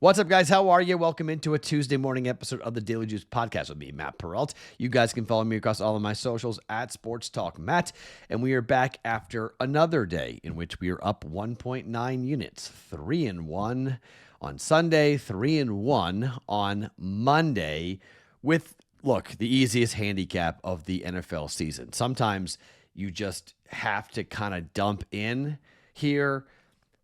What's up, guys? How are you? Welcome into a Tuesday morning episode of the Daily Juice podcast with me, Matt Perrault. You guys can follow me across all of my socials at Sports Talk Matt. And we are back after another day in which we are up 1.9 units, 3-1 on Sunday, 3-1 on Monday with, look, the easiest handicap of the NFL season. Sometimes you just have to kind of dump in here.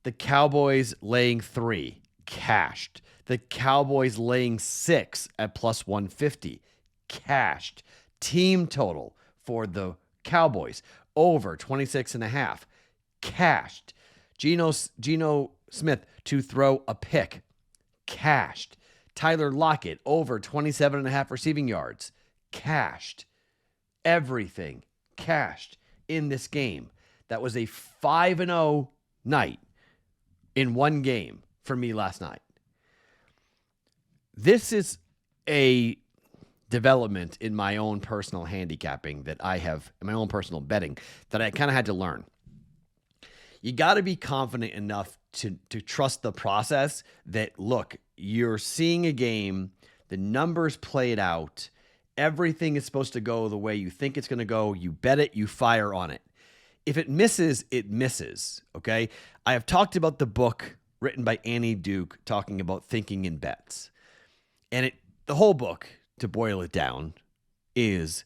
The Cowboys laying 3. Cashed. The Cowboys laying 6 at plus 150. Cashed. Team total for the Cowboys over 26.5. Cashed. Geno Smith to throw a pick. Cashed. Tyler Lockett over 27.5 receiving yards. Cashed. Everything cashed in this game. That was a 5-0 night in one game for me last night. This is a development in my own personal handicapping that I have, in my own personal betting, that I kind of had to learn. You got to be confident enough to trust the process that, look, you're seeing a game, the numbers played out, everything is supposed to go the way you think it's going to go. You bet it, you fire on it. If it misses, it misses, okay? I have talked about the book written by Annie Duke talking about thinking in bets. And the whole book, to boil it down, is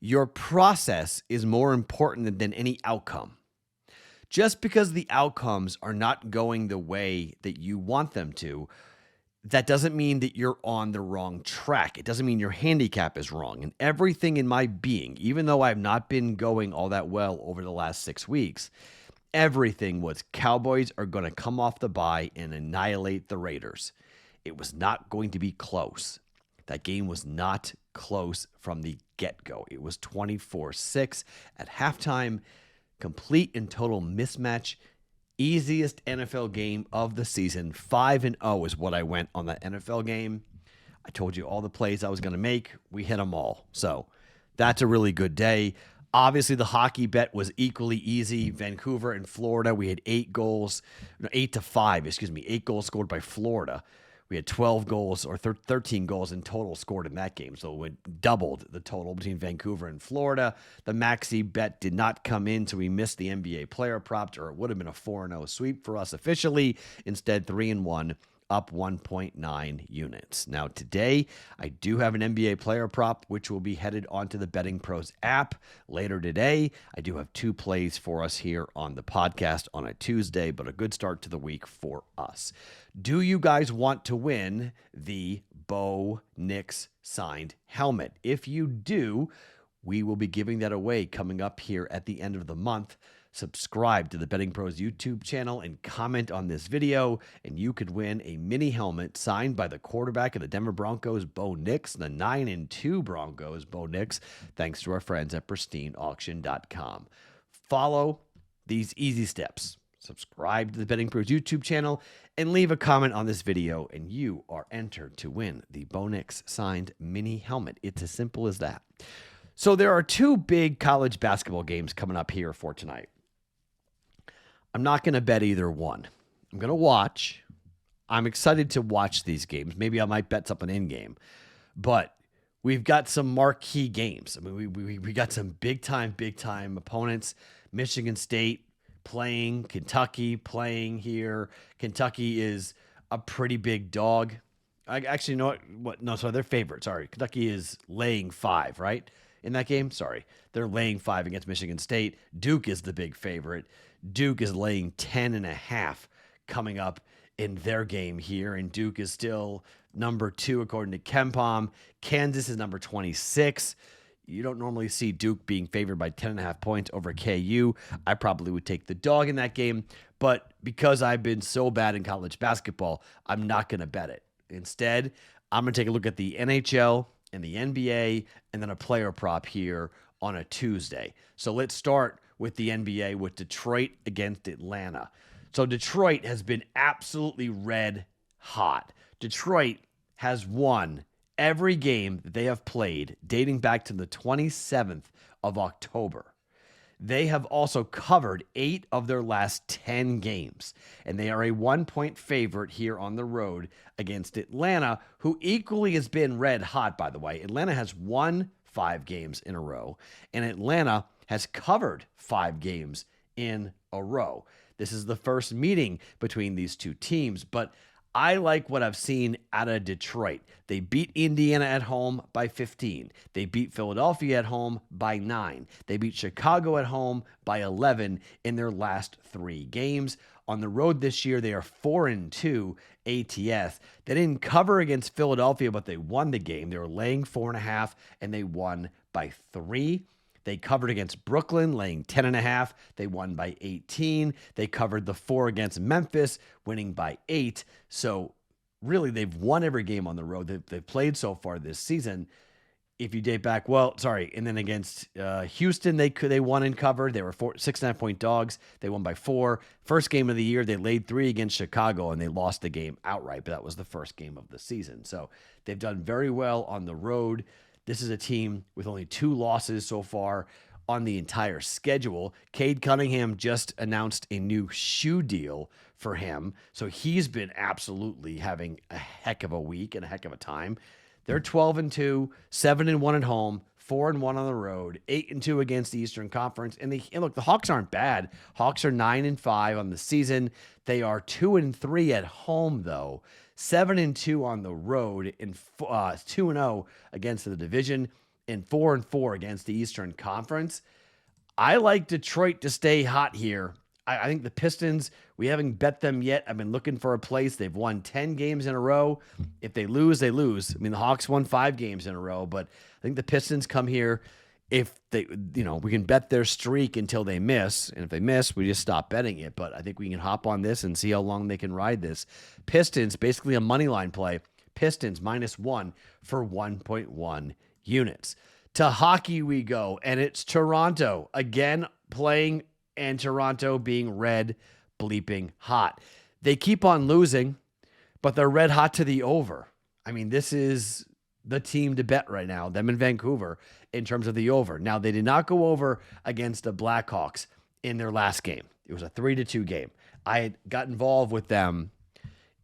your process is more important than any outcome. Just because the outcomes are not going the way that you want them to, that doesn't mean that you're on the wrong track. It doesn't mean your handicap is wrong. And everything in my being, even though I've not been going all that well over the last 6 weeks, everything was Cowboys are going to come off the bye and annihilate the Raiders. It was not going to be close. That game was not close from the get-go. It was 24-6 at halftime. Complete and total mismatch. Easiest NFL game of the season. 5-0 is what I went on that NFL game. I told you all the plays I was going to make. We hit them all. So that's a really good day. Obviously, the hockey bet was equally easy. Vancouver and Florida, we had 8 goals scored by Florida. We had 12 goals or 13 goals in total scored in that game. So it doubled the total between Vancouver and Florida. The Maxi bet did not come in, so we missed the NBA player prop, or it would have been a 4-0 sweep for us officially. Instead, 3-1. Up 1.9 units. Now, today, I do have an NBA player prop, which will be headed onto the BettingPros app later today. I do have 2 plays for us here on the podcast on a Tuesday, but a good start to the week for us. Do you guys want to win the Bo Nix signed helmet? If you do, we will be giving that away coming up here at the end of the month. Subscribe to the Betting Pros YouTube channel and comment on this video, and you could win a mini helmet signed by the quarterback of the Denver Broncos, Bo Nix, the 9-2 Broncos, Bo Nix, thanks to our friends at pristineauction.com. Follow these easy steps. Subscribe to the Betting Pros YouTube channel and leave a comment on this video, and you are entered to win the Bo Nix signed mini helmet. It's as simple as that. So there are 2 big college basketball games coming up here for tonight. I'm not going to bet either one. I'm going to watch. I'm excited to watch these games. Maybe I might bet something in game. But we've got some marquee games. I mean, we got some big time opponents. Michigan State playing, Kentucky playing here. Kentucky is a pretty big dog. I actually know what? No, sorry, they're favorites. Sorry, Kentucky is laying 5, right? In that game, sorry. They're laying 5 against Michigan State. Duke is the big favorite. Duke is laying 10.5 coming up in their game here, and Duke is still number 2 according to KenPom. Kansas is number 26. You don't normally see Duke being favored by 10.5 points over KU. I probably would take the dog in that game, but because I've been so bad in college basketball, I'm not going to bet it. Instead, I'm going to take a look at the NHL and the NBA and then a player prop here on a Tuesday. So let's start with the NBA with Detroit against Atlanta. So Detroit has been absolutely red hot. Detroit has won every game that they have played dating back to the 27th of October. They have also covered 8 of their last 10 games, and they are a 1-point favorite here on the road against Atlanta, who equally has been red hot, by the way. Atlanta has won 5 games in a row, and Atlanta has covered 5 games in a row. This is the first meeting between these two teams, but I like what I've seen out of Detroit. They beat Indiana at home by 15. They beat Philadelphia at home by 9. They beat Chicago at home by 11 in their last 3 games. On the road this year, they are 4-2 ATS. They didn't cover against Philadelphia, but they won the game. They were laying 4.5, and they won by 3. They covered against Brooklyn, laying 10.5. They won by 18. They covered the 4 against Memphis, winning by 8. So really, they've won every game on the road they've played so far this season. If you date back, and then against Houston, they won and covered. They were 6.5-point dogs. They won by 4. First game of the year, they laid 3 against Chicago, and they lost the game outright, but that was the first game of the season. So they've done very well on the road. This is a team with only 2 losses so far on the entire schedule. Cade Cunningham just announced a new shoe deal for him, so he's been absolutely having a heck of a week and a heck of a time. They're 12-2, 7-1 at home, 4-1 on the road, 8-2 against the Eastern Conference. And look, the Hawks aren't bad. Hawks are 9-5 on the season. They are 2-3 at home, though. 7-2 on the road, and 2-0 against the division, and 4-4 against the Eastern Conference. I like Detroit to stay hot here. I think the Pistons, we haven't bet them yet. I've been looking for a place. They've won 10 games in a row. If they lose, they lose. I mean, the Hawks won 5 games in a row, but I think the Pistons come here. If they, we can bet their streak until they miss. And if they miss, we just stop betting it. But I think we can hop on this and see how long they can ride this. Pistons, basically a money line play. Pistons -1 for 1.1 units. To hockey we go, and it's Toronto again playing, and Toronto being red bleeping hot. They keep on losing, but they're red hot to the over. I mean, this is the team to bet right now, them in Vancouver, in terms of the over. Now, they did not go over against the Blackhawks in their last game. It was a 3-2 game. I had got involved with them.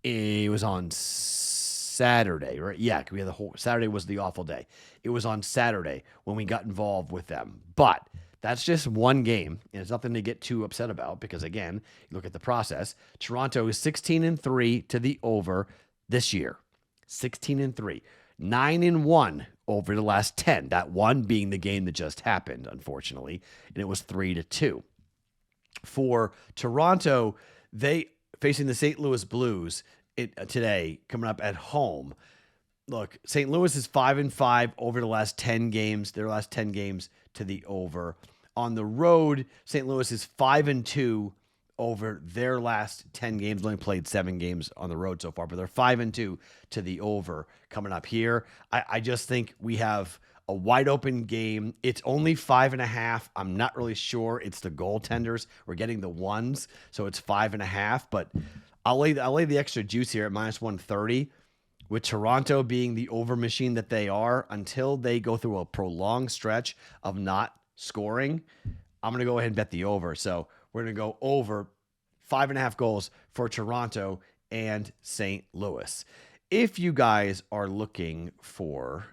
It was on Saturday, right? Yeah, we had the whole Saturday was the awful day. It was on Saturday when we got involved with them. But that's just one game, and it's nothing to get too upset about because, again, you look at the process. Toronto is 16-3 to the over this year. 16-3. 9-1 over the last 10. That one being the game that just happened, unfortunately, and it was 3-2. For Toronto, they facing the St. Louis Blues today, coming up at home. Look, St. Louis is 5-5 over the last 10 games. Their last 10 games to the over. On the road, St. Louis is 5-2 over their last 10 games. Only played 7 games on the road so far, but they're 5-2 to the over coming up here. I just think we have a wide open game. It's only 5.5. I'm not really sure. It's the goaltenders. We're getting the ones, so it's 5.5. But I'll lay the extra juice here at -130. With Toronto being the over machine that they are, until they go through a prolonged stretch of not scoring, I'm going to go ahead and bet the over. So we're going to go over 5.5 goals for Toronto and St. Louis. If you guys are looking for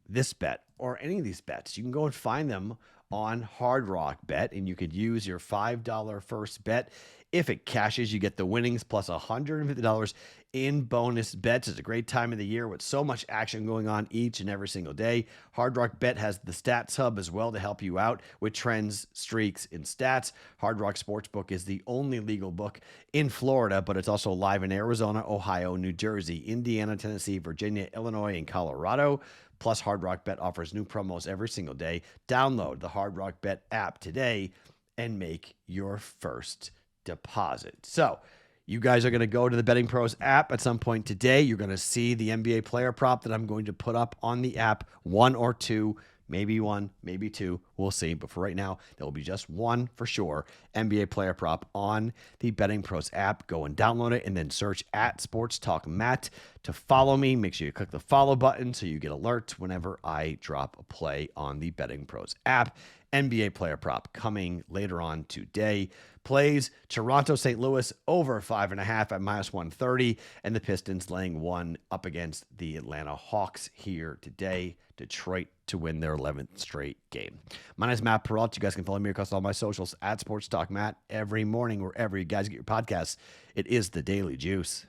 this bet or any of these bets, you can go and find them on Hard Rock Bet, and you could use your $5 first bet. If it cashes, you get the winnings plus $150 in bonus bets. It's a great time of the year with so much action going on each and every single day. Hard Rock Bet has the Stats Hub as well to help you out with trends, streaks, and stats. Hard Rock Sportsbook is the only legal book in Florida, but it's also live in Arizona, Ohio, New Jersey, Indiana, Tennessee, Virginia, Illinois, and Colorado. Plus, Hard Rock Bet offers new promos every single day. Download the Hard Rock Bet app today and make your first deposit. So you guys are going to go to the BettingPros app at some point today. You're going to see the NBA player prop that I'm going to put up on the app, 1 or 2 maybe one, maybe two. We'll see. But for right now, there will be just one for sure NBA player prop on the Betting Pros app. Go and download it and then search at Sports Talk Matt to follow me. Make sure you click the follow button so you get alerts whenever I drop a play on the Betting Pros app. NBA player prop coming later on today. Plays Toronto St. Louis over 5.5 at -130, and the Pistons laying 1 up against the Atlanta Hawks here today. Detroit to win their 11th straight game. My name is Matt Perrault. You guys can follow me across all my socials at Sports Talk Matt every morning, wherever you guys get your podcasts. It is the Daily Juice.